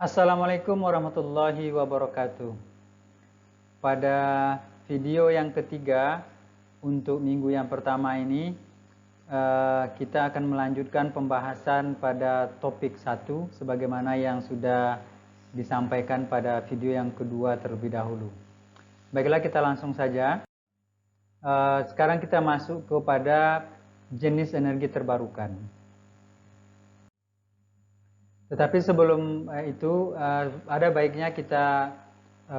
Assalamualaikum warahmatullahi wabarakatuh. Pada video yang ketiga untuk minggu yang pertama ini kita akan melanjutkan pembahasan pada topik 1 sebagaimana yang sudah disampaikan pada video yang kedua terlebih dahulu. Baiklah, kita langsung saja. Sekarang kita masuk kepada jenis energi terbarukan. Tetapi sebelum itu ada baiknya kita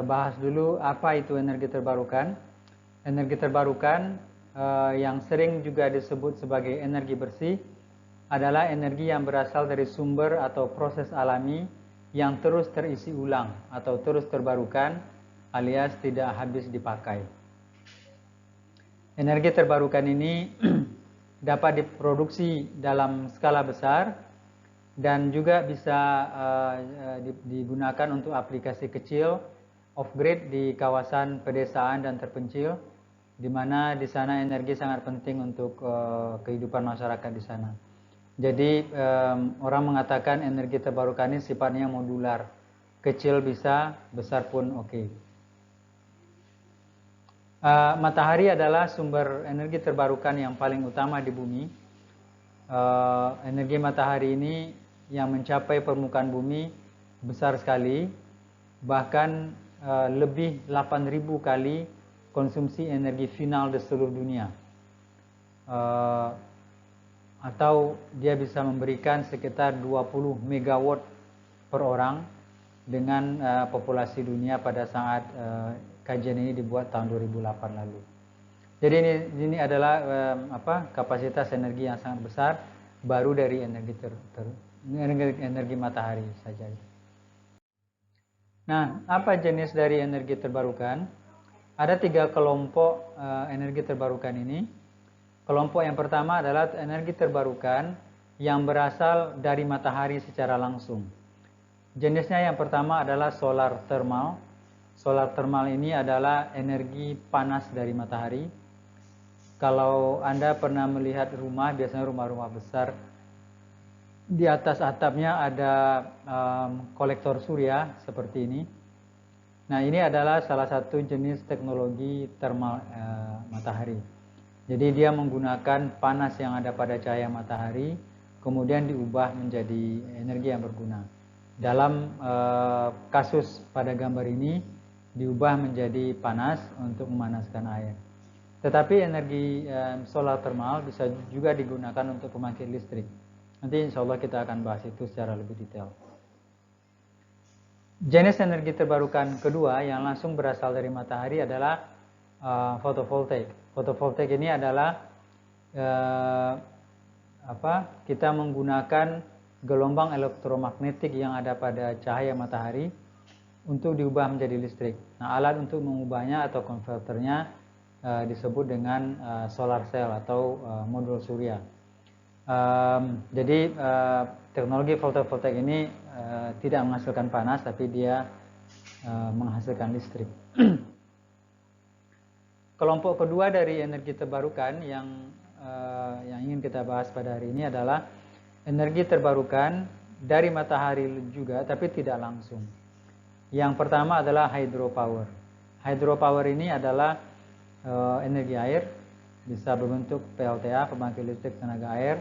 bahas dulu apa itu energi terbarukan. Energi terbarukan yang sering juga disebut sebagai energi bersih adalah energi yang berasal dari sumber atau proses alami yang terus terisi ulang atau terus terbarukan alias tidak habis dipakai. Energi terbarukan ini dapat diproduksi dalam skala besar dan juga bisa digunakan untuk aplikasi kecil off-grid di kawasan pedesaan dan terpencil, di mana di sana energi sangat penting untuk kehidupan masyarakat di sana. Jadi orang mengatakan energi terbarukan ini sifatnya modular, kecil bisa, besar pun oke. Matahari adalah sumber energi terbarukan yang paling utama di bumi. Energi matahari ini yang mencapai permukaan bumi besar sekali, bahkan lebih 8.000 kali konsumsi energi final di seluruh dunia, atau dia bisa memberikan sekitar 20 megawatt per orang dengan populasi dunia pada saat kajian ini dibuat tahun 2008 lalu. Jadi ini adalah kapasitas energi yang sangat besar baru dari energi matahari saja. Nah, apa jenis dari energi terbarukan? Ada 3 kelompok energi terbarukan ini. Kelompok yang pertama adalah energi terbarukan yang berasal dari matahari secara langsung. Jenisnya yang pertama adalah solar thermal. Solar thermal ini adalah energi panas dari matahari. Kalau Anda pernah melihat rumah, biasanya rumah-rumah besar, di atas atapnya ada kolektor surya seperti ini. Nah, ini adalah salah satu jenis teknologi thermal matahari. Jadi dia menggunakan panas yang ada pada cahaya matahari, kemudian diubah menjadi energi yang berguna. Dalam kasus pada gambar ini, diubah menjadi panas untuk memanaskan air. Tetapi energi solar thermal bisa juga digunakan untuk pembangkit listrik. Nanti insya Allah kita akan bahas itu secara lebih detail. Jenis energi terbarukan kedua yang langsung berasal dari matahari adalah fotovoltaik. Fotovoltaik ini adalah kita menggunakan gelombang elektromagnetik yang ada pada cahaya matahari untuk diubah menjadi listrik. Nah, alat untuk mengubahnya atau konverternya disebut dengan solar cell atau modul surya. Jadi teknologi fotovoltaik ini tidak menghasilkan panas, tapi dia menghasilkan listrik. Kelompok kedua dari energi terbarukan yang ingin kita bahas pada hari ini adalah energi terbarukan dari matahari juga, tapi tidak langsung. Yang pertama adalah hydropower. Hydropower ini adalah energi air, bisa berbentuk PLTA, pembangkit listrik tenaga air,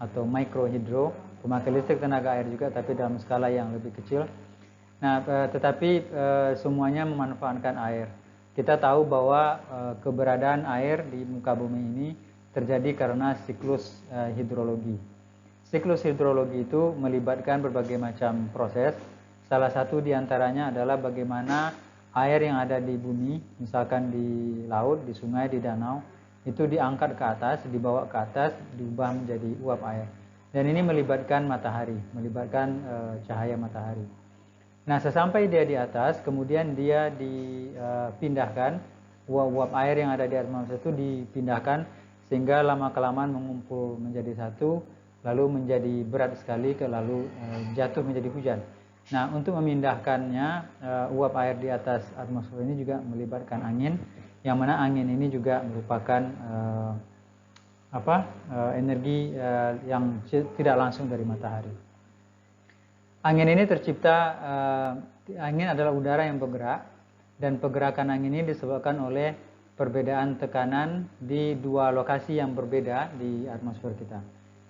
atau microhydro, pembangkit listrik tenaga air juga, tapi dalam skala yang lebih kecil. Nah, tetapi semuanya memanfaatkan air. Kita tahu bahwa keberadaan air di muka bumi ini terjadi karena siklus hidrologi. Siklus hidrologi itu melibatkan berbagai macam proses. Salah satu diantaranya adalah bagaimana air yang ada di bumi, misalkan di laut, di sungai, di danau, itu diangkat ke atas, dibawa ke atas, diubah menjadi uap air. Dan ini melibatkan matahari, melibatkan cahaya matahari. Nah, sesampai dia di atas, kemudian dia dipindahkan, uap air yang ada di atmosfer itu dipindahkan sehingga lama-kelamaan mengumpul menjadi satu, lalu menjadi berat sekali, lalu jatuh menjadi hujan. Nah, untuk memindahkannya, uap air di atas atmosfer ini juga melibatkan angin, yang mana angin ini juga merupakan energi yang tidak langsung dari matahari. Angin ini tercipta, angin adalah udara yang bergerak, dan pergerakan angin ini disebabkan oleh perbedaan tekanan di dua lokasi yang berbeda di atmosfer kita.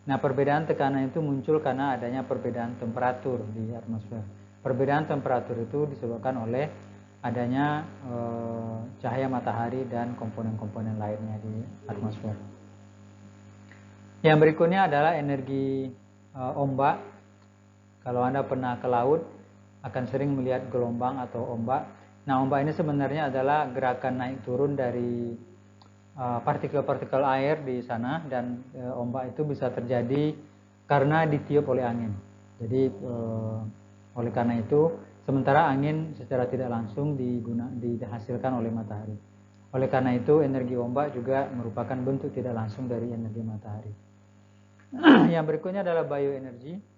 Nah, perbedaan tekanan itu muncul karena adanya perbedaan temperatur di atmosfer. Perbedaan temperatur itu disebabkan oleh adanya cahaya matahari dan komponen-komponen lainnya di atmosfer. Yang berikutnya adalah energi ombak. Kalau Anda pernah ke laut, akan sering melihat gelombang atau ombak. Nah, ombak ini sebenarnya adalah gerakan naik turun dari partikel-partikel air di sana, dan ombak itu bisa terjadi karena ditiup oleh angin. Jadi oleh karena itu, sementara angin secara tidak langsung dihasilkan oleh matahari. Oleh karena itu, energi ombak juga merupakan bentuk tidak langsung dari energi matahari. Yang berikutnya adalah bioenergi.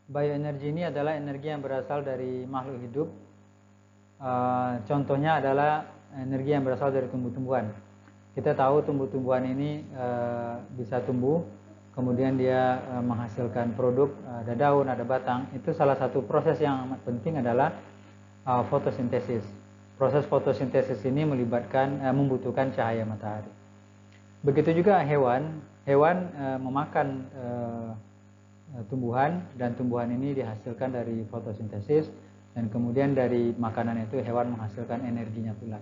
Bioenergi ini adalah energi yang berasal dari makhluk hidup. Contohnya adalah energi yang berasal dari tumbuh-tumbuhan. Kita tahu tumbuh-tumbuhan ini bisa tumbuh, kemudian dia menghasilkan produk, ada daun, ada batang. Itu salah satu proses yang amat penting adalah fotosintesis. Proses fotosintesis ini membutuhkan cahaya matahari. Begitu juga hewan memakan tumbuhan, dan tumbuhan ini dihasilkan dari fotosintesis, dan kemudian dari makanan itu hewan menghasilkan energinya pula.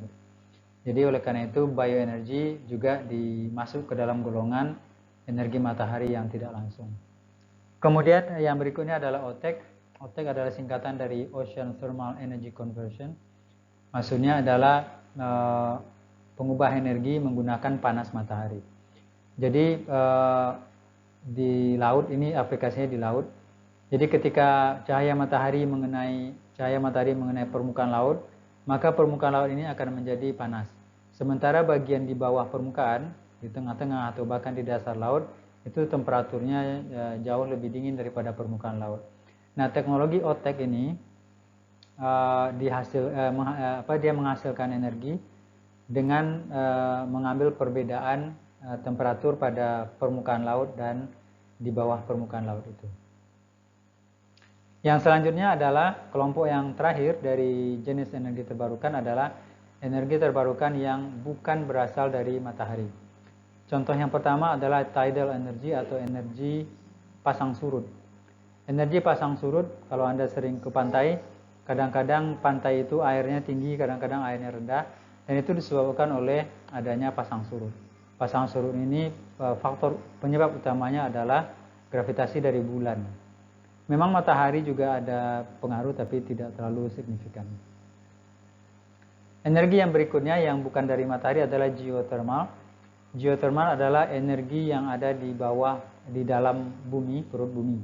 Jadi oleh karena itu bioenergi juga dimasuk ke dalam golongan energi matahari yang tidak langsung. Kemudian yang berikutnya adalah OTEC. OTEC adalah singkatan dari Ocean Thermal Energy Conversion. Maksudnya adalah pengubah energi menggunakan panas matahari. Jadi di laut ini aplikasinya di laut. Jadi ketika cahaya matahari mengenai permukaan laut, maka permukaan laut ini akan menjadi panas. Sementara bagian di bawah permukaan, di tengah-tengah atau bahkan di dasar laut, itu temperaturnya jauh lebih dingin daripada permukaan laut. Nah, teknologi OTEC ini dia menghasilkan energi dengan mengambil perbedaan temperatur pada permukaan laut dan di bawah permukaan laut itu. Yang selanjutnya adalah kelompok yang terakhir dari jenis energi terbarukan adalah energi terbarukan yang bukan berasal dari matahari. Contoh yang pertama adalah tidal energy atau energi pasang surut. Energi pasang surut, kalau Anda sering ke pantai, kadang-kadang pantai itu airnya tinggi, kadang-kadang airnya rendah, dan itu disebabkan oleh adanya pasang surut. Pasang surut ini faktor penyebab utamanya adalah gravitasi dari bulan. Memang matahari juga ada pengaruh, tapi tidak terlalu signifikan. Energi yang berikutnya yang bukan dari matahari adalah geothermal. Geothermal adalah energi yang ada di bawah, di dalam bumi, perut bumi.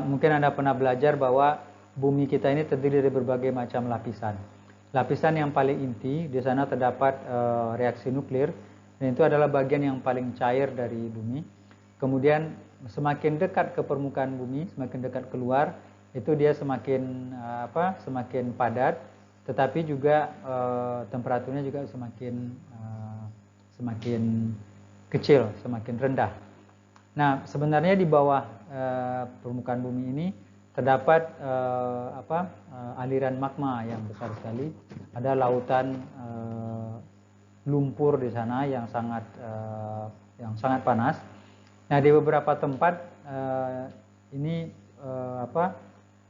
Mungkin Anda pernah belajar bahwa bumi kita ini terdiri dari berbagai macam lapisan. Lapisan yang paling inti, di sana terdapat reaksi nuklir, dan itu adalah bagian yang paling cair dari bumi. Kemudian semakin dekat ke permukaan bumi, semakin dekat keluar, itu dia semakin padat, tetapi juga temperaturnya juga semakin kecil, semakin rendah. Nah, sebenarnya di bawah permukaan bumi ini terdapat aliran magma yang besar sekali. Ada lautan lumpur di sana yang sangat panas. Nah, di beberapa tempat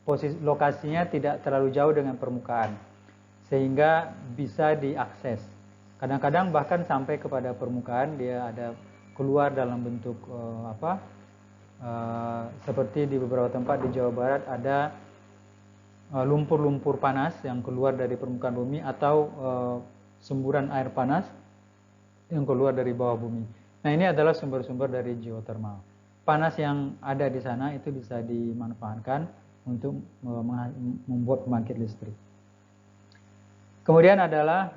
posisi lokasinya tidak terlalu jauh dengan permukaan, sehingga bisa diakses. Kadang-kadang bahkan sampai kepada permukaan, dia ada keluar dalam bentuk seperti di beberapa tempat di Jawa Barat ada lumpur-lumpur panas yang keluar dari permukaan bumi, atau semburan air panas yang keluar dari bawah bumi. Nah, ini adalah sumber-sumber dari geothermal. Panas yang ada di sana itu bisa dimanfaatkan untuk membuat pembangkit listrik. Kemudian adalah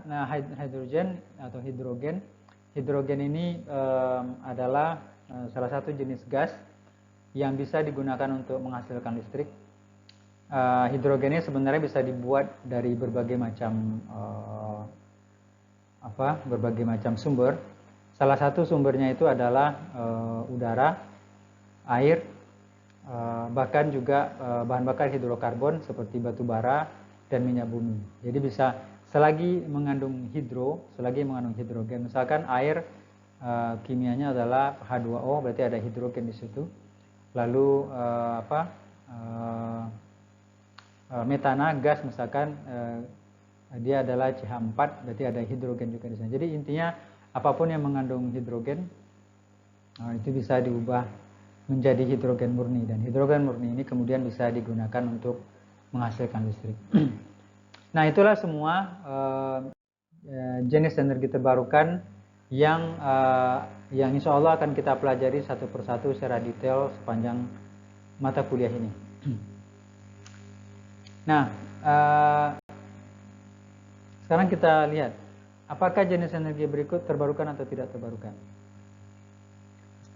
hidrogen atau hidrogen. Hidrogen ini adalah salah satu jenis gas yang bisa digunakan untuk menghasilkan listrik. Hidrogen ini sebenarnya bisa dibuat dari berbagai macam sumber. Salah satu sumbernya itu adalah udara, air, bahkan juga bahan bakar hidrokarbon seperti batu bara dan minyak bumi. Jadi bisa selagi mengandung hidrogen, misalkan air kimianya adalah H2O, berarti ada hidrogen di situ. Lalu metana, gas misalkan, dia adalah CH4, berarti ada hidrogen juga di sana. Jadi intinya apapun yang mengandung hidrogen itu bisa diubah menjadi hidrogen murni, dan hidrogen murni ini kemudian bisa digunakan untuk menghasilkan listrik. Nah, itulah semua jenis energi terbarukan yang insya Allah akan kita pelajari satu persatu secara detail sepanjang mata kuliah ini. Nah, sekarang kita lihat apakah jenis energi berikut terbarukan atau tidak terbarukan.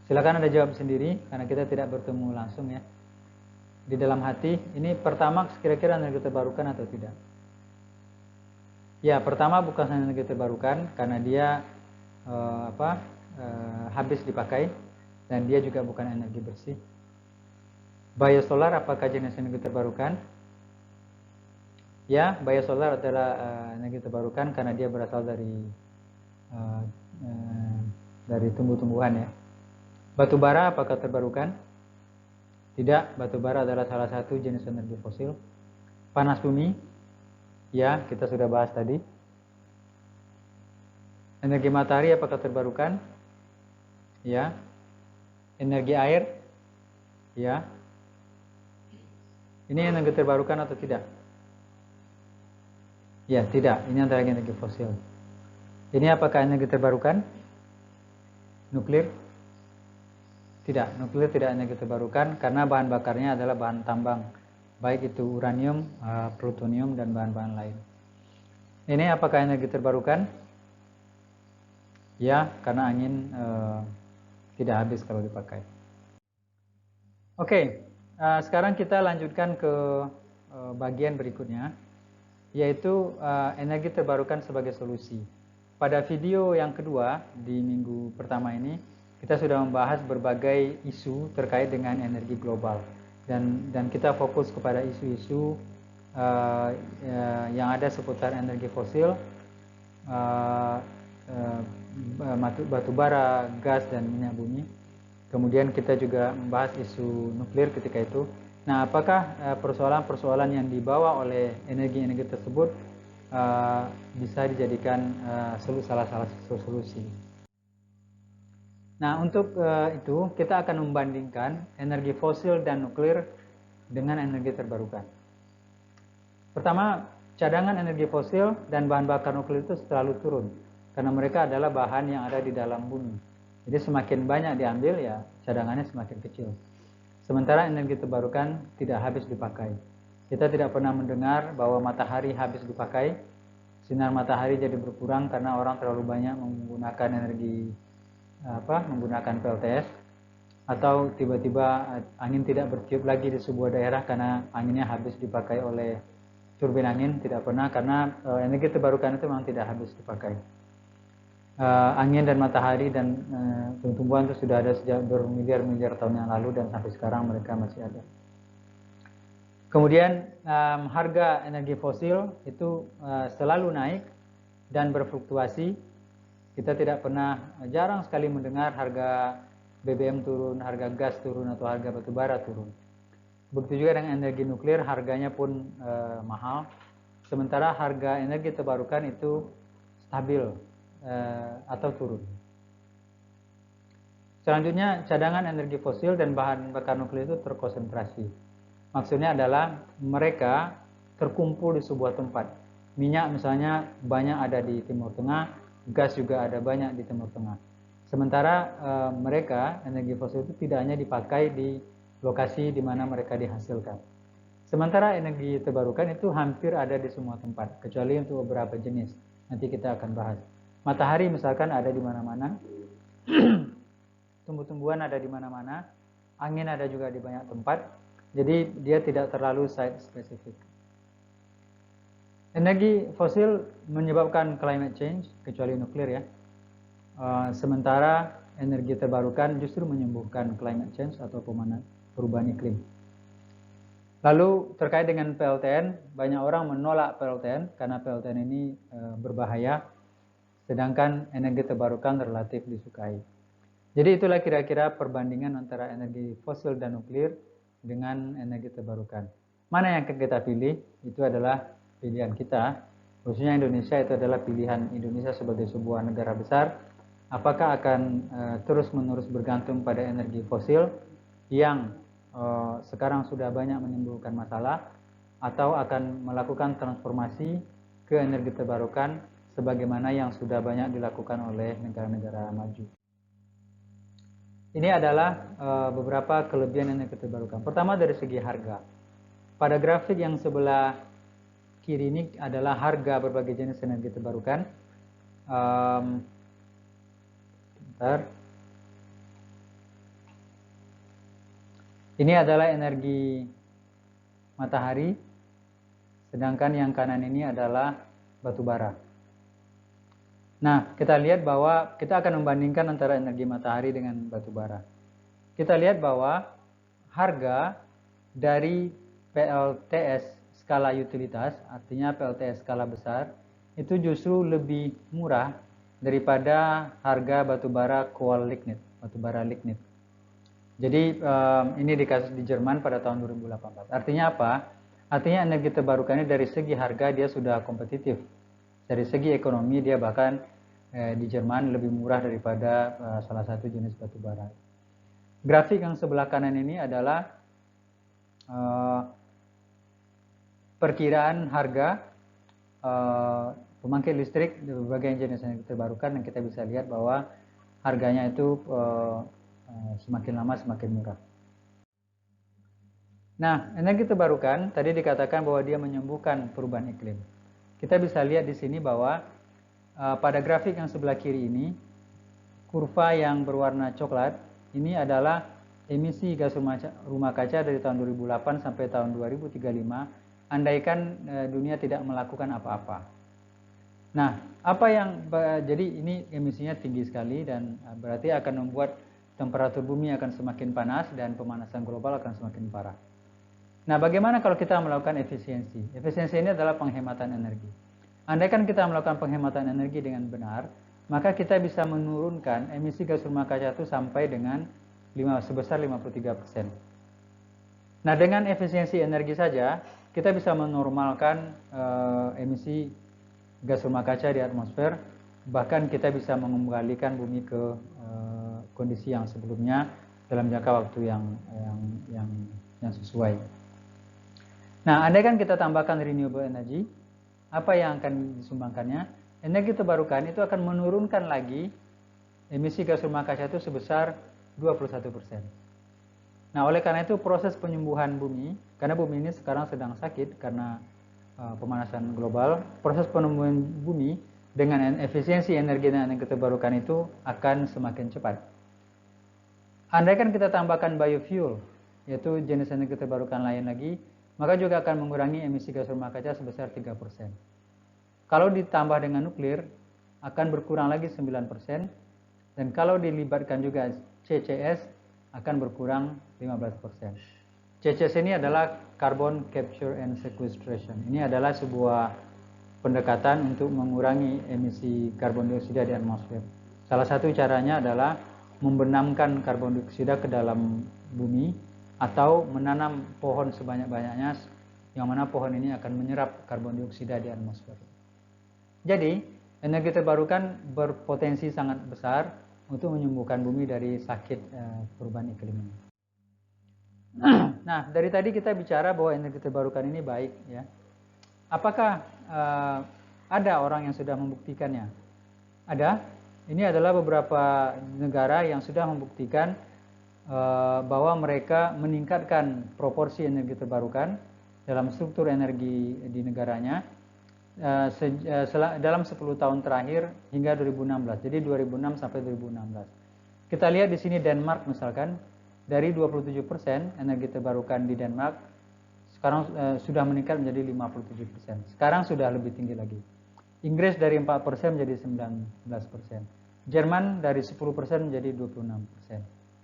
Silakan Anda jawab sendiri karena kita tidak bertemu langsung ya. Di dalam hati, ini pertama kira-kira energi terbarukan atau tidak? Ya, pertama bukan energi terbarukan karena dia habis dipakai dan dia juga bukan energi bersih. Biosolar apakah jenis energi terbarukan? Ya, biosolar adalah energi terbarukan karena dia berasal dari tumbuh-tumbuhan ya. Batu bara apakah terbarukan? Tidak, batu bara adalah salah satu jenis energi fosil. Panas bumi, ya kita sudah bahas tadi. Energi matahari apakah terbarukan? Ya. Energi air? Ya. Ini energi terbarukan atau tidak? Ya, tidak. Ini antara energi fosil. Ini apakah energi terbarukan? Nuklir? Tidak, nuklir tidak energi terbarukan karena bahan bakarnya adalah bahan tambang, baik itu uranium, plutonium, dan bahan-bahan lain. Ini apakah energi terbarukan? Ya, karena angin tidak habis kalau dipakai. Oke, sekarang kita lanjutkan ke bagian berikutnya, yaitu energi terbarukan sebagai solusi. Pada video yang kedua di minggu pertama ini, kita sudah membahas berbagai isu terkait dengan energi global, dan kita fokus kepada isu-isu yang ada seputar energi fosil, batu bara, gas, dan minyak bumi. Kemudian kita juga membahas isu nuklir ketika itu. Nah, apakah persoalan-persoalan yang dibawa oleh energi-energi tersebut bisa dijadikan salah satu solusi? Nah, untuk itu kita akan membandingkan energi fosil dan nuklir dengan energi terbarukan. Pertama, cadangan energi fosil dan bahan bakar nuklir itu selalu turun karena mereka adalah bahan yang ada di dalam bumi. Jadi semakin banyak diambil, ya cadangannya semakin kecil. Sementara energi terbarukan tidak habis dipakai. Kita tidak pernah mendengar bahwa matahari habis dipakai, sinar matahari jadi berkurang karena orang terlalu banyak menggunakan menggunakan PLTS, atau tiba-tiba angin tidak bertiup lagi di sebuah daerah karena anginnya habis dipakai oleh turbin angin. Tidak pernah, karena energi terbarukan itu memang tidak habis dipakai. Angin dan matahari dan tumbuhan itu sudah ada sejak bermiliar-miliar tahun yang lalu, dan sampai sekarang mereka masih ada. Kemudian harga energi fosil itu selalu naik dan berfluktuasi. Kita tidak pernah, jarang sekali mendengar harga BBM turun, harga gas turun, atau harga batu bara turun. Begitu juga dengan energi nuklir, harganya pun mahal. Sementara harga energi terbarukan itu stabil atau turun. Selanjutnya, cadangan energi fosil dan bahan bakar nuklir itu terkonsentrasi. Maksudnya adalah mereka terkumpul di sebuah tempat. Minyak misalnya banyak ada di Timur Tengah, gas juga ada banyak di Timur Tengah. Sementara mereka, energi fosil itu tidak hanya dipakai di lokasi di mana mereka dihasilkan. Sementara energi terbarukan itu hampir ada di semua tempat, kecuali untuk beberapa jenis. Nanti kita akan bahas. Matahari misalkan ada di mana-mana, tumbuh-tumbuhan ada di mana-mana, angin ada juga di banyak tempat, jadi dia tidak terlalu site spesifik. Energi fosil menyebabkan climate change, kecuali nuklir ya. Sementara energi terbarukan justru menyembuhkan climate change atau perubahan iklim. Lalu terkait dengan PLTN, banyak orang menolak PLTN karena PLTN ini berbahaya, sedangkan energi terbarukan relatif disukai. Jadi itulah kira-kira perbandingan antara energi fosil dan nuklir dengan energi terbarukan. Mana yang akan kita pilih? Itu adalah pilihan kita, khususnya Indonesia. Itu adalah pilihan Indonesia sebagai sebuah negara besar. Apakah akan terus-menerus bergantung pada energi fosil yang sekarang sudah banyak menimbulkan masalah, atau akan melakukan transformasi ke energi terbarukan sebagaimana yang sudah banyak dilakukan oleh negara-negara maju. Ini adalah beberapa kelebihan energi terbarukan. Pertama, dari segi harga. Pada grafik yang sebelah kiri ini adalah harga berbagai jenis energi terbarukan. Ini adalah energi matahari, sedangkan yang kanan ini adalah batu bara. Nah, kita lihat bahwa kita akan membandingkan antara energi matahari dengan batu bara. Kita lihat bahwa harga dari PLTS skala utilitas, artinya PLTS skala besar, itu justru lebih murah daripada harga batu bara coal lignite, batu bara lignite. Jadi ini dikasus di Jerman pada tahun 2018. Artinya apa? Artinya energi terbarukan ini dari segi harga dia sudah kompetitif. Dari segi ekonomi dia bahkan di Jerman lebih murah daripada salah satu jenis batu bara. Grafik yang sebelah kanan ini adalah perkiraan harga pembangkit listrik di berbagai jenis energi terbarukan, dan kita bisa lihat bahwa harganya itu semakin lama semakin murah. Nah, energi terbarukan tadi dikatakan bahwa dia menyembuhkan perubahan iklim. Kita bisa lihat di sini bahwa pada grafik yang sebelah kiri ini, kurva yang berwarna coklat ini adalah emisi gas rumah kaca dari tahun 2008 sampai tahun 2035, andaikan dunia tidak melakukan apa-apa. Nah, jadi ini emisinya tinggi sekali, dan berarti akan membuat temperatur bumi akan semakin panas dan pemanasan global akan semakin parah. Nah, bagaimana kalau kita melakukan efisiensi? Efisiensi ini adalah penghematan energi. Andaikan kita melakukan penghematan energi dengan benar, maka kita bisa menurunkan emisi gas rumah kaca itu sampai dengan sebesar 53%. Nah, dengan efisiensi energi saja, kita bisa menormalkan emisi gas rumah kaca di atmosfer, bahkan kita bisa mengembalikan bumi ke kondisi yang sebelumnya dalam jangka waktu yang sesuai. Nah, andaikan kita tambahkan renewable energy, apa yang akan disumbangkannya? Energi terbarukan itu akan menurunkan lagi emisi gas rumah kaca itu sebesar 21%. Nah, oleh karena itu proses penyembuhan bumi, karena bumi ini sekarang sedang sakit karena pemanasan global, proses penyembuhan bumi dengan efisiensi energi dan energi terbarukan itu akan semakin cepat. Andaikan kita tambahkan biofuel, yaitu jenis energi terbarukan lain lagi, maka juga akan mengurangi emisi gas rumah kaca sebesar 3%. Kalau ditambah dengan nuklir, akan berkurang lagi 9%, dan kalau dilibatkan juga CCS, akan berkurang 15%. CCS ini adalah Carbon Capture and Sequestration. Ini adalah sebuah pendekatan untuk mengurangi emisi karbon dioksida di atmosfer. Salah satu caranya adalah membenamkan karbon dioksida ke dalam bumi, atau menanam pohon sebanyak-banyaknya, yang mana pohon ini akan menyerap karbon dioksida di atmosfer. Jadi, energi terbarukan berpotensi sangat besar untuk menyembuhkan bumi dari sakit perubahan iklim ini. Nah, dari tadi kita bicara bahwa energi terbarukan ini baik, ya. Apakah ada orang yang sudah membuktikannya? Ada. Ini adalah beberapa negara yang sudah membuktikan bahwa mereka meningkatkan proporsi energi terbarukan dalam struktur energi di negaranya dalam 10 tahun terakhir hingga 2016. Jadi 2006 sampai 2016. Kita lihat di sini Denmark misalkan, dari 27% energi terbarukan di Denmark sekarang sudah meningkat menjadi 57%. Sekarang sudah lebih tinggi lagi. Inggris dari 4% menjadi 19%. Jerman dari 10% menjadi 26%.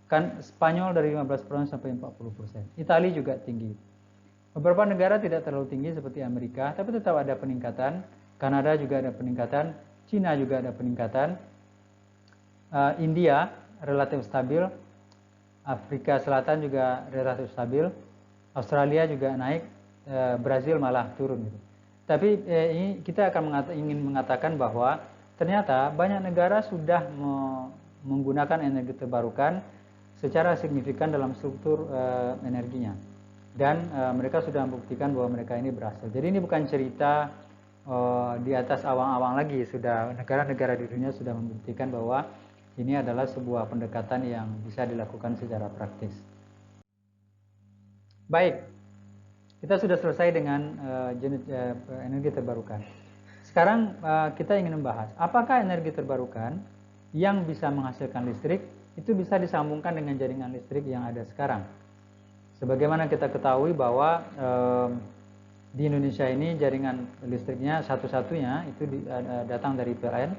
Kan Spanyol dari 15% sampai 40%. Italia juga tinggi. Beberapa negara tidak terlalu tinggi seperti Amerika, tapi tetap ada peningkatan. Kanada juga ada peningkatan, Cina juga ada peningkatan. India relatif stabil, Afrika Selatan juga relatif stabil, Australia juga naik, Brazil malah turun gitu. Tapi ini kita akan ingin mengatakan bahwa ternyata banyak negara sudah menggunakan energi terbarukan secara signifikan dalam struktur energinya, dan mereka sudah membuktikan bahwa mereka ini berhasil. Jadi ini bukan cerita di atas awang-awang lagi, sudah negara-negara di dunia sudah membuktikan bahwa ini adalah sebuah pendekatan yang bisa dilakukan secara praktis. Baik, kita sudah selesai dengan jenis energi terbarukan. Sekarang kita ingin membahas apakah energi terbarukan yang bisa menghasilkan listrik itu bisa disambungkan dengan jaringan listrik yang ada sekarang. Sebagaimana kita ketahui bahwa di Indonesia ini jaringan listriknya satu-satunya itu datang dari PLN,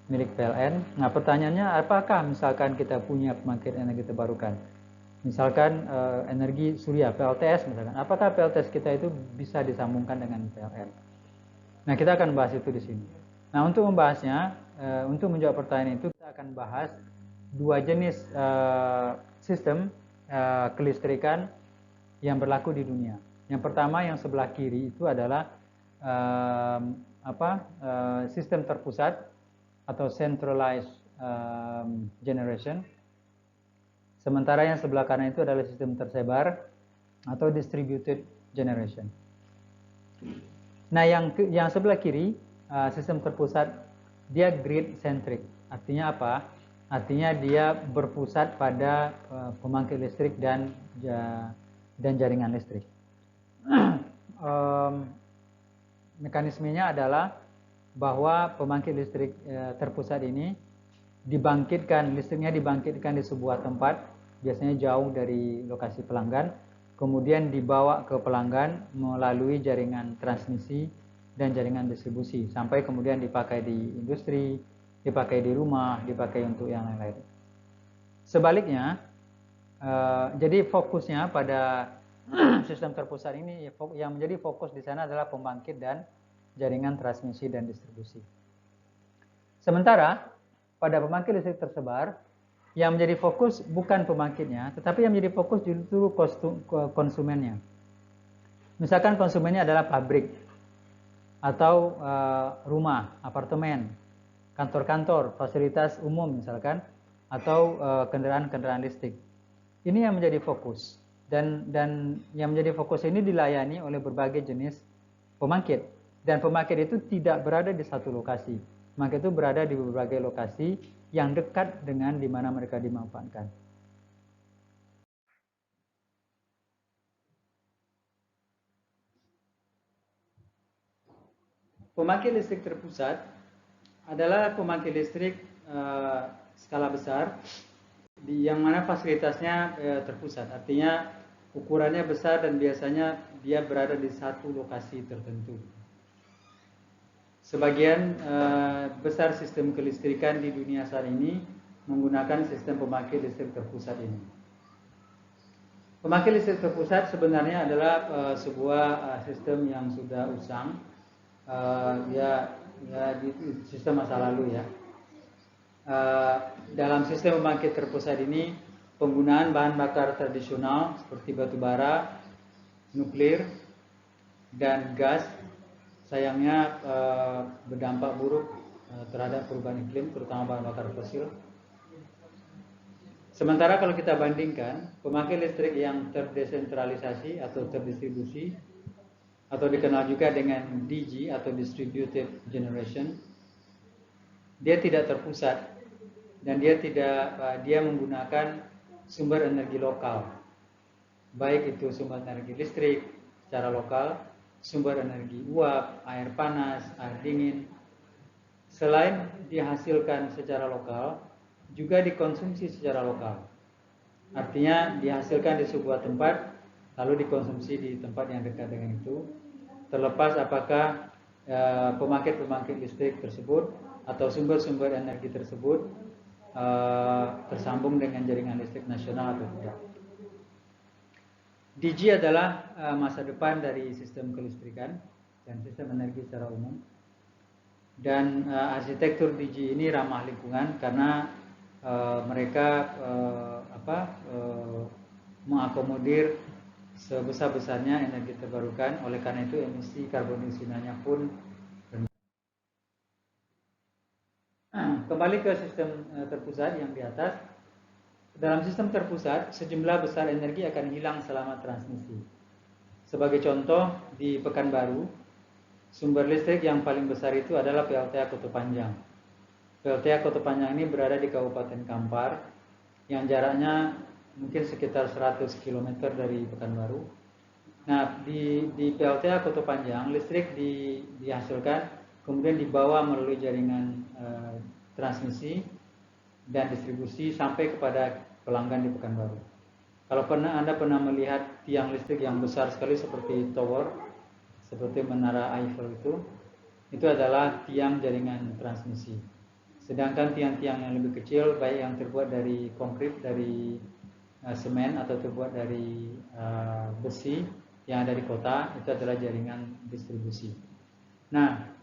milik PLN. Nah, pertanyaannya apakah misalkan kita punya pembangkit energi terbarukan, misalkan energi surya PLTS misalkan, apakah PLTS kita itu bisa disambungkan dengan PLN? Nah, kita akan bahas itu di sini. Nah, untuk membahasnya, untuk menjawab pertanyaan itu kita akan bahas dua jenis sistem kelistrikan yang berlaku di dunia. Yang pertama yang sebelah kiri itu adalah sistem terpusat atau centralized generation. Sementara yang sebelah kanan itu adalah sistem tersebar atau distributed generation. Nah, yang sebelah kiri sistem terpusat dia grid centric. Artinya apa? Artinya dia berpusat pada pembangkit listrik dan jaringan listrik. Mekanismenya adalah bahwa pembangkit listrik terpusat ini listriknya dibangkitkan di sebuah tempat, biasanya jauh dari lokasi pelanggan, kemudian dibawa ke pelanggan melalui jaringan transmisi dan jaringan distribusi, sampai kemudian dipakai di industri, dipakai di rumah, dipakai untuk yang lain-lain. Sebaliknya, jadi fokusnya pada sistem terpusat ini, yang menjadi fokus di sana adalah pembangkit dan jaringan transmisi dan distribusi. Sementara pada pembangkit listrik tersebar, yang menjadi fokus bukan pembangkitnya, tetapi yang menjadi fokus justru konsumennya. Misalkan konsumennya adalah pabrik, atau rumah, apartemen, kantor-kantor, fasilitas umum misalkan, atau kendaraan-kendaraan listrik. Ini yang menjadi fokus, dan yang menjadi fokus ini dilayani oleh berbagai jenis pembangkit, dan pembangkit itu tidak berada di satu lokasi. Pembangkit itu berada di berbagai lokasi yang dekat dengan di mana mereka dimanfaatkan. Pembangkit listrik terpusat adalah pembangkit listrik skala besar yang mana fasilitasnya terpusat, artinya ukurannya besar dan biasanya dia berada di satu lokasi tertentu. Sebagian besar sistem kelistrikan di dunia saat ini menggunakan sistem pembangkit listrik terpusat ini. Pembangkit listrik terpusat sebenarnya adalah sebuah sistem yang sudah usang, di sistem masa lalu ya. Dalam sistem pembangkit terpusat ini, penggunaan bahan bakar tradisional seperti batu bara, nuklir, dan gas sayangnya berdampak buruk terhadap perubahan iklim, terutama bahan bakar fosil. Sementara kalau kita bandingkan pembangkit listrik yang terdesentralisasi atau terdistribusi, atau dikenal juga dengan DG atau distributed generation, dia tidak terpusat dan dia menggunakan sumber energi lokal, baik itu sumber energi listrik secara lokal, sumber energi uap, air panas, air dingin. Selain dihasilkan secara lokal, juga dikonsumsi secara lokal. Artinya dihasilkan di sebuah tempat, lalu dikonsumsi di tempat yang dekat dengan itu, terlepas apakah pembangkit listrik tersebut atau sumber-sumber energi tersebut tersambung dengan jaringan listrik nasional atau tidak. DG adalah masa depan dari sistem kelistrikan dan sistem energi secara umum. Dan arsitektur DG ini ramah lingkungan karena mereka mengakomodir sebesar-besarnya energi terbarukan. Oleh karena itu emisi karbon dioksidannya pun rendah. Kembali ke sistem terpusat yang di atas. Dalam sistem terpusat, sejumlah besar energi akan hilang selama transmisi. Sebagai contoh, di Pekanbaru, sumber listrik yang paling besar itu adalah PLTA Kota Panjang. PLTA Kota Panjang ini berada di Kabupaten Kampar, yang jaraknya mungkin sekitar 100 km dari Pekanbaru. Nah, di PLTA Kota Panjang, listrik dihasilkan, kemudian dibawa melalui jaringan transmisi dan distribusi sampai kepada pelanggan di Pekanbaru. Kalau Anda pernah melihat tiang listrik yang besar sekali seperti tower, seperti menara Eiffel itu adalah tiang jaringan transmisi. Sedangkan tiang-tiang yang lebih kecil, baik yang terbuat dari konkrit, dari semen atau terbuat dari besi yang ada di kota, itu adalah jaringan distribusi. Nah,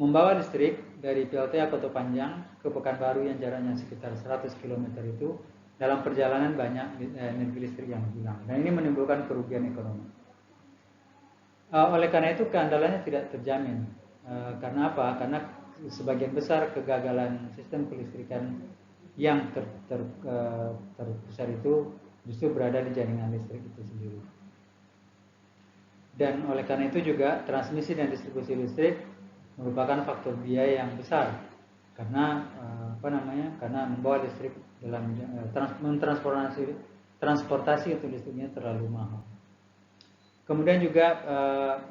membawa listrik dari PLTA Kota Panjang ke Pekanbaru yang jaraknya sekitar 100 km itu, dalam perjalanan banyak energi listrik yang hilang. Dan ini menimbulkan kerugian ekonomi. Oleh karena itu keandalannya tidak terjamin. Karena apa? Karena sebagian besar kegagalan sistem kelistrikan yang terbesar itu justru berada di jaringan listrik itu sendiri. Dan oleh karena itu juga transmisi dan distribusi listrik merupakan faktor biaya yang besar karena karena membawa listrik dalam transportasi untuk listriknya terlalu mahal. Kemudian juga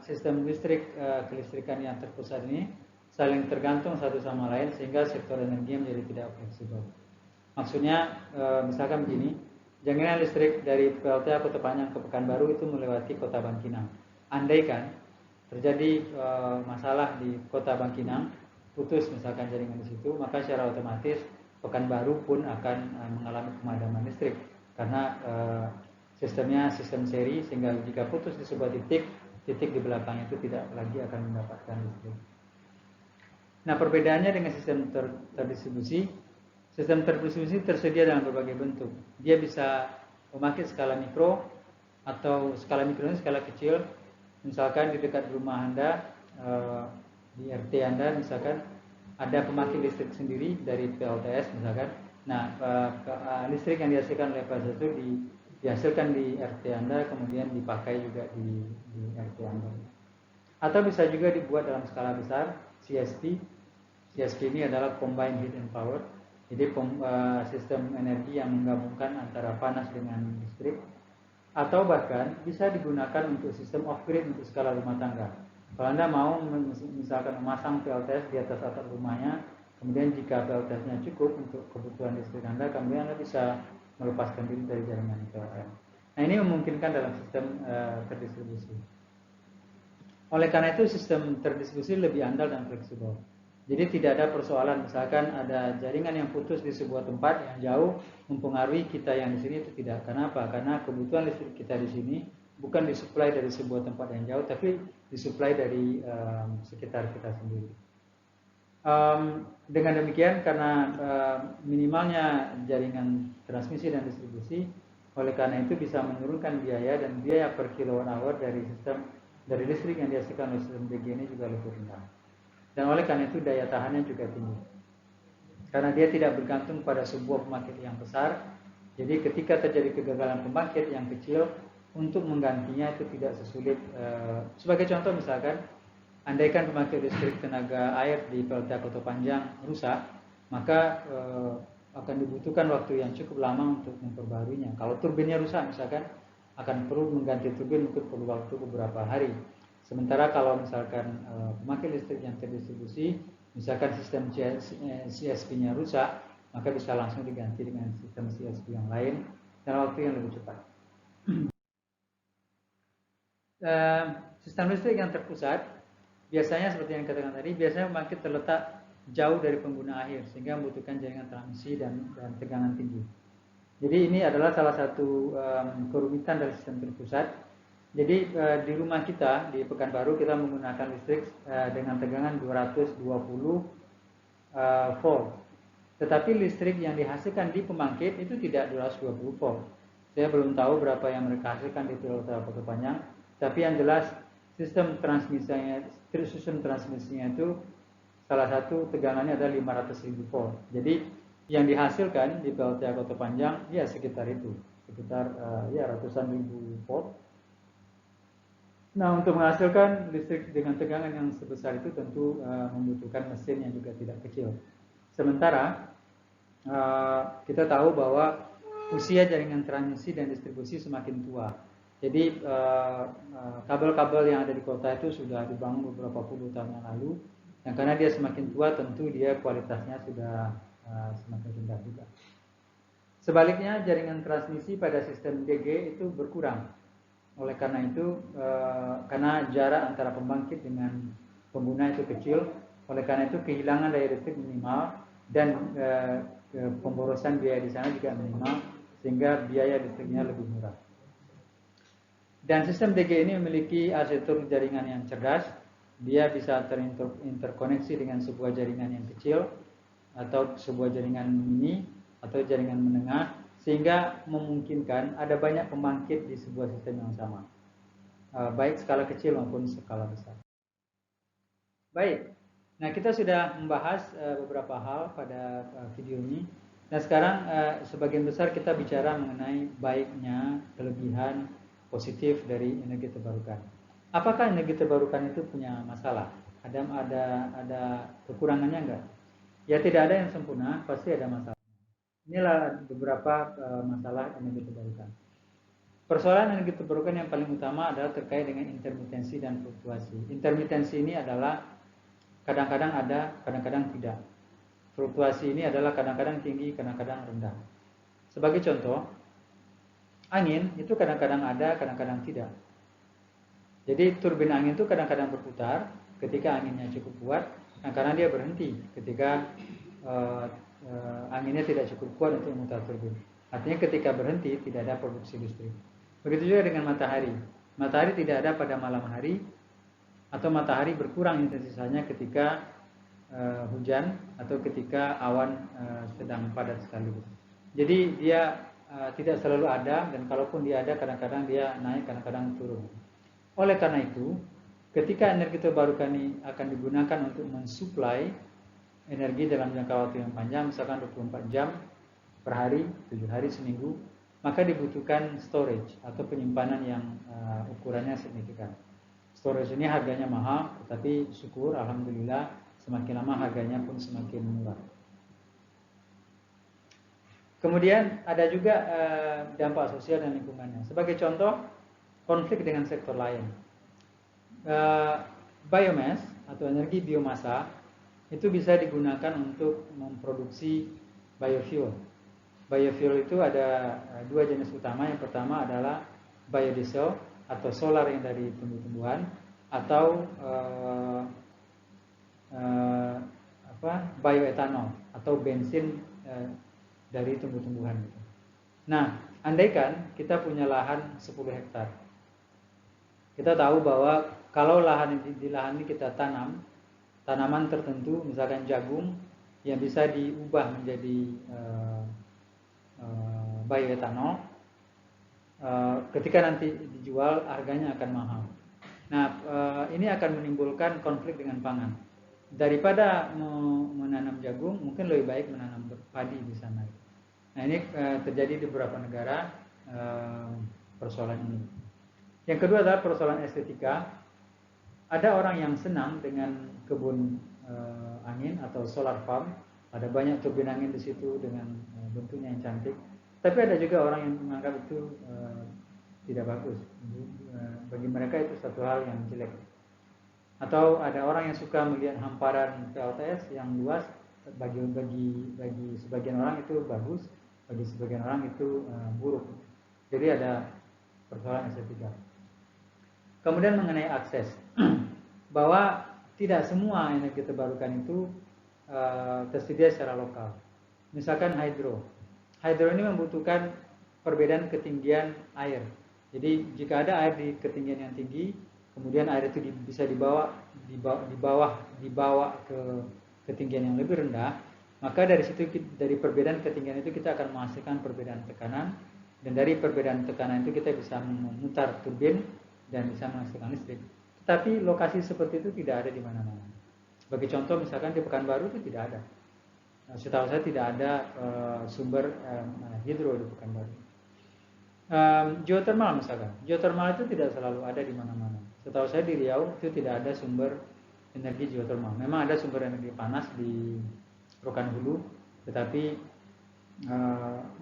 sistem listrik kelistrikan yang terpusat ini saling tergantung satu sama lain sehingga sektor energi menjadi tidak fleksibel. Maksudnya misalkan begini, jaringan listrik dari PLTA Kota Panjang ke Pekanbaru itu melewati Kota Bangkinang. Andaikan terjadi masalah di Kota Bangkinang, putus misalkan jaringan di situ, maka secara otomatis Pekanbaru pun akan mengalami pemadaman listrik karena sistemnya sistem seri, sehingga jika putus di sebuah titik di belakang itu tidak lagi akan mendapatkan listrik. Nah, perbedaannya dengan sistem terdistribusi, sistem terdistribusi tersedia dalam berbagai bentuk. Dia bisa memakai skala mikro atau skala mikro ini skala kecil. Misalkan di dekat rumah Anda, di RT Anda misalkan ada pemakai listrik sendiri dari PLTS misalkan. Nah, listrik yang dihasilkan oleh PLTS itu dihasilkan di RT Anda, kemudian dipakai juga di RT Anda. Atau bisa juga dibuat dalam skala besar, CSP. CSP ini adalah Combined Heat and Power. Jadi sistem energi yang menggabungkan antara panas dengan listrik. Atau bahkan bisa digunakan untuk sistem off-grid untuk skala rumah tangga. Kalau Anda mau misalkan memasang PLTS di atas atap rumahnya, kemudian jika PLTS-nya cukup untuk kebutuhan listrik Anda, kemudian Anda bisa melepaskan diri dari jaringan PLN. Nah, ini memungkinkan dalam sistem terdistribusi. Oleh karena itu sistem terdistribusi lebih andal dan fleksibel. Jadi tidak ada persoalan misalkan ada jaringan yang putus di sebuah tempat yang jauh mempengaruhi kita yang di sini, itu tidak. Kenapa? Karena kebutuhan listrik kita di sini bukan disuplai dari sebuah tempat yang jauh, tapi disuplai dari sekitar kita sendiri. Dengan demikian, karena minimalnya jaringan transmisi dan distribusi, oleh karena itu bisa menurunkan biaya, dan biaya per kilowatt hour dari listrik yang dihasilkan oleh sistem DG ini juga lebih rendah. Dan oleh karena itu daya tahannya juga tinggi. Karena dia tidak bergantung pada sebuah pembangkit yang besar. Jadi ketika terjadi kegagalan pembangkit yang kecil, untuk menggantinya itu tidak sesulit. Sebagai contoh misalkan, andaikan pembangkit listrik tenaga air di PLTA Kota Panjang rusak, maka akan dibutuhkan waktu yang cukup lama untuk memperbaikinya. Kalau turbinnya rusak misalkan, akan perlu mengganti turbin untuk perlu waktu beberapa hari. Sementara kalau misalkan pembangkit listrik yang terdistribusi, misalkan sistem CSP-nya rusak, maka bisa langsung diganti dengan sistem CSP yang lain dalam waktu yang lebih cepat. Sistem listrik yang terpusat biasanya seperti yang dikatakan tadi, biasanya pembangkit terletak jauh dari pengguna akhir sehingga membutuhkan jaringan transmisi dan tegangan tinggi. Jadi ini adalah salah satu kerumitan dari sistem terpusat. Jadi di rumah kita di Pekanbaru kita menggunakan listrik dengan tegangan 220 volt. Tetapi listrik yang dihasilkan di pembangkit itu tidak 220 volt. Saya belum tahu berapa yang mereka hasilkan di PLTA Kota Panjang, tapi yang jelas sistem transmisinya itu salah satu tegangannya adalah 500.000 volt. Jadi yang dihasilkan di PLTA Kota Panjang ya sekitar itu, sekitar ya ratusan ribu volt. Nah, untuk menghasilkan listrik dengan tegangan yang sebesar itu tentu membutuhkan mesin yang juga tidak kecil. Sementara kita tahu bahwa usia jaringan transmisi dan distribusi semakin tua. Jadi kabel-kabel yang ada di kota itu sudah dibangun beberapa puluh tahun yang lalu. Dan karena dia semakin tua, tentu dia kualitasnya sudah semakin rendah juga. Sebaliknya, jaringan transmisi pada sistem DG itu berkurang. Oleh karena itu, karena jarak antara pembangkit dengan pengguna itu kecil, oleh karena itu kehilangan daya listrik minimal dan pemborosan biaya di sana juga minimal, sehingga biaya listriknya lebih murah. Dan sistem DG ini memiliki arsitektur jaringan yang cerdas. Dia bisa terinterkoneksi dengan sebuah jaringan yang kecil atau sebuah jaringan mini atau jaringan menengah, sehingga memungkinkan ada banyak pembangkit di sebuah sistem yang sama, baik skala kecil maupun skala besar. Baik, nah kita sudah membahas beberapa hal pada video ini. Nah sekarang sebagian besar kita bicara mengenai baiknya, kelebihan, positif dari energi terbarukan. Apakah energi terbarukan itu punya masalah? Ada kekurangannya enggak? Ya tidak ada yang sempurna, pasti ada masalah. Inilah beberapa masalah energi terbarukan. Persoalan energi terbarukan yang paling utama adalah terkait dengan intermitensi dan fluktuasi. Intermitensi ini adalah kadang-kadang ada, kadang-kadang tidak. Fluktuasi ini adalah kadang-kadang tinggi, kadang-kadang rendah. Sebagai contoh, angin itu kadang-kadang ada, kadang-kadang tidak. Jadi turbin angin itu kadang-kadang berputar ketika anginnya cukup kuat, nah karena dia berhenti ketika anginnya tidak cukup kuat untuk memutar turbin. Artinya ketika berhenti tidak ada produksi listrik. Begitu juga dengan matahari. Matahari tidak ada pada malam hari, atau matahari berkurang intensitasnya ketika hujan atau ketika awan sedang padat sekali. Jadi dia tidak selalu ada, dan kalaupun dia ada kadang-kadang dia naik, kadang-kadang turun. Oleh karena itu, ketika energi terbarukan ini akan digunakan untuk mensuplai energi dalam jangka waktu yang panjang, misalkan 24 jam per hari, 7 hari seminggu, maka dibutuhkan storage atau penyimpanan yang ukurannya signifikan. Storage ini harganya mahal, tetapi syukur alhamdulillah semakin lama harganya pun semakin murah. Kemudian ada juga dampak sosial dan lingkungannya. Sebagai contoh, konflik dengan sektor lain. Biomass atau energi biomasa itu bisa digunakan untuk memproduksi biofuel. Biofuel itu ada dua jenis utama. Yang pertama adalah biodiesel atau solar yang dari tumbuh-tumbuhan, atau bioetanol atau bensin dari tumbuh-tumbuhan. Nah, andaikan kita punya lahan 10 hektar, kita tahu bahwa kalau di lahan ini kita tanam tanaman tertentu, misalkan jagung, yang bisa diubah menjadi bioetanol, ketika nanti dijual harganya akan mahal. Nah, ini akan menimbulkan konflik dengan pangan. Daripada menanam jagung, mungkin lebih baik menanam padi di sana. Nah, ini terjadi di beberapa negara persoalan ini. Yang kedua adalah persoalan estetika. Ada orang yang senang dengan kebun angin atau solar farm. Ada banyak turbin angin di situ dengan bentuknya yang cantik. Tapi ada juga orang yang menganggap itu tidak bagus. Bagi mereka itu satu hal yang jelek. Atau ada orang yang suka melihat hamparan PLTS yang luas. Bagi sebagian orang itu bagus, bagi sebagian orang itu buruk. Jadi ada persoalan estetika. Kemudian mengenai akses, bahwa tidak semua energi terbarukan itu tersedia secara lokal. Misalkan hidro ini membutuhkan perbedaan ketinggian air. Jadi jika ada air di ketinggian yang tinggi, kemudian air itu bisa dibawa ke ketinggian yang lebih rendah, maka dari situ, dari perbedaan ketinggian itu kita akan menghasilkan perbedaan tekanan, dan dari perbedaan tekanan itu kita bisa memutar turbin dan bisa menghasilkan listrik. Tetapi lokasi seperti itu tidak ada di mana-mana. Bagi contoh misalkan di Pekanbaru itu tidak ada. Setahu saya tidak ada sumber hidro di Pekanbaru. Geothermal misalkan, geothermal itu tidak selalu ada di mana-mana. Setahu saya di Riau itu tidak ada sumber energi geothermal. Memang ada sumber energi panas di Rokan Hulu, tetapi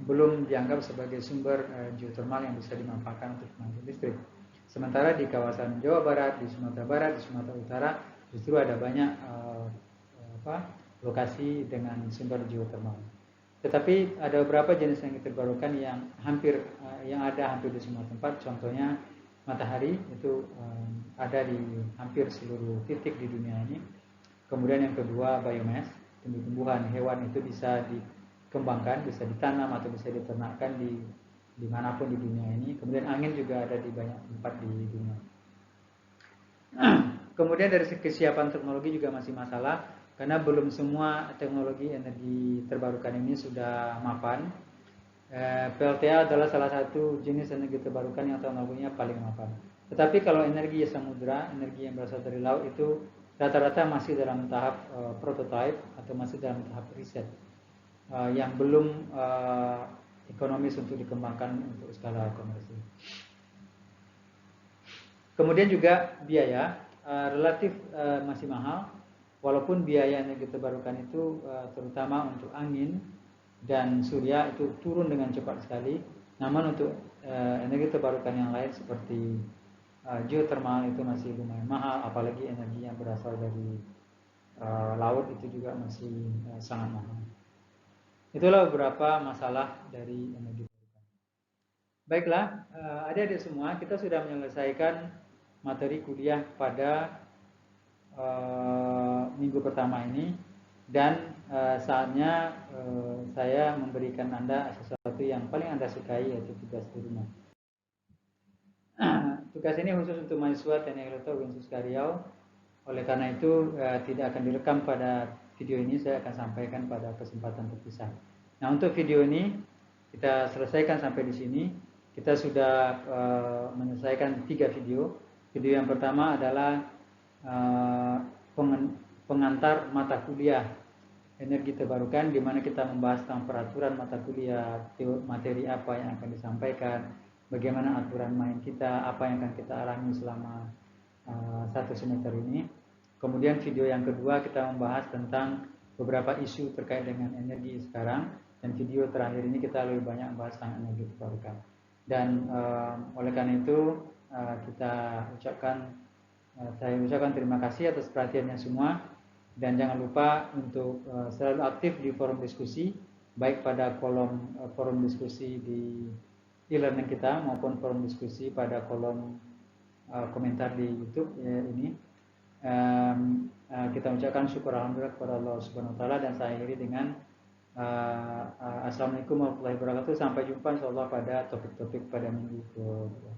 belum dianggap sebagai sumber geothermal yang bisa dimanfaatkan untuk pembangkit listrik. Sementara di kawasan Jawa Barat, di Sumatera Barat, di Sumatera Utara justru ada banyak lokasi dengan sumber geothermal. Tetapi ada beberapa jenis energi terbarukan yang ada hampir di semua tempat. Contohnya matahari itu ada di hampir seluruh titik di dunia ini. Kemudian yang kedua biomass, tumbuh-tumbuhan, hewan itu bisa dikembangkan, bisa ditanam atau bisa diternakkan di dimanapun di dunia ini. Kemudian angin juga ada di banyak tempat di dunia. Kemudian dari kesiapan teknologi juga masih masalah, karena belum semua teknologi energi terbarukan ini sudah mapan. PLTA adalah salah satu jenis energi terbarukan yang teknologinya paling mapan. Tetapi kalau energi samudra, energi yang berasal dari laut itu rata-rata masih dalam tahap prototype atau masih dalam tahap riset yang belum ekonomis untuk dikembangkan untuk skala komersil. Kemudian juga biaya relatif masih mahal, walaupun biaya energi terbarukan itu terutama untuk angin dan surya itu turun dengan cepat sekali. Namun untuk energi terbarukan yang lain seperti geothermal itu masih lumayan mahal, apalagi energi yang berasal dari laut itu juga masih sangat mahal. Itulah beberapa masalah dari energi terbarukan. Baiklah, adik-adik semua, kita sudah menyelesaikan materi kuliah pada minggu pertama ini, dan saatnya saya memberikan Anda sesuatu yang paling Anda sukai, yaitu tugas di rumah. Tugas ini khusus untuk mahasiswa Teknik Elektro Unsus Riau. Oleh karena itu tidak akan direkam pada video ini, saya akan sampaikan pada kesempatan terpisah. Nah, untuk video ini kita selesaikan sampai di sini. Kita sudah menyelesaikan 3 video. Video yang pertama adalah pengantar mata kuliah energi terbarukan, di mana kita membahas tentang peraturan mata kuliah, materi apa yang akan disampaikan, bagaimana aturan main kita, apa yang akan kita alami selama 1 semester ini. Kemudian video yang kedua kita membahas tentang beberapa isu terkait dengan energi sekarang, dan video terakhir ini kita lebih banyak membahas tentang energi terbarukan. Dan oleh karena itu saya ucapkan terima kasih atas perhatiannya semua, dan jangan lupa untuk selalu aktif di forum diskusi, baik pada kolom forum diskusi di e-learning kita maupun forum diskusi pada kolom komentar di YouTube ini. Kita ucapkan syukur alhamdulillah kepada Allah Subhanahu wa taala, dan saya akhiri dengan Assalamualaikum warahmatullahi wabarakatuh. Sampai jumpa insyaallah pada topik-topik pada minggu kedua.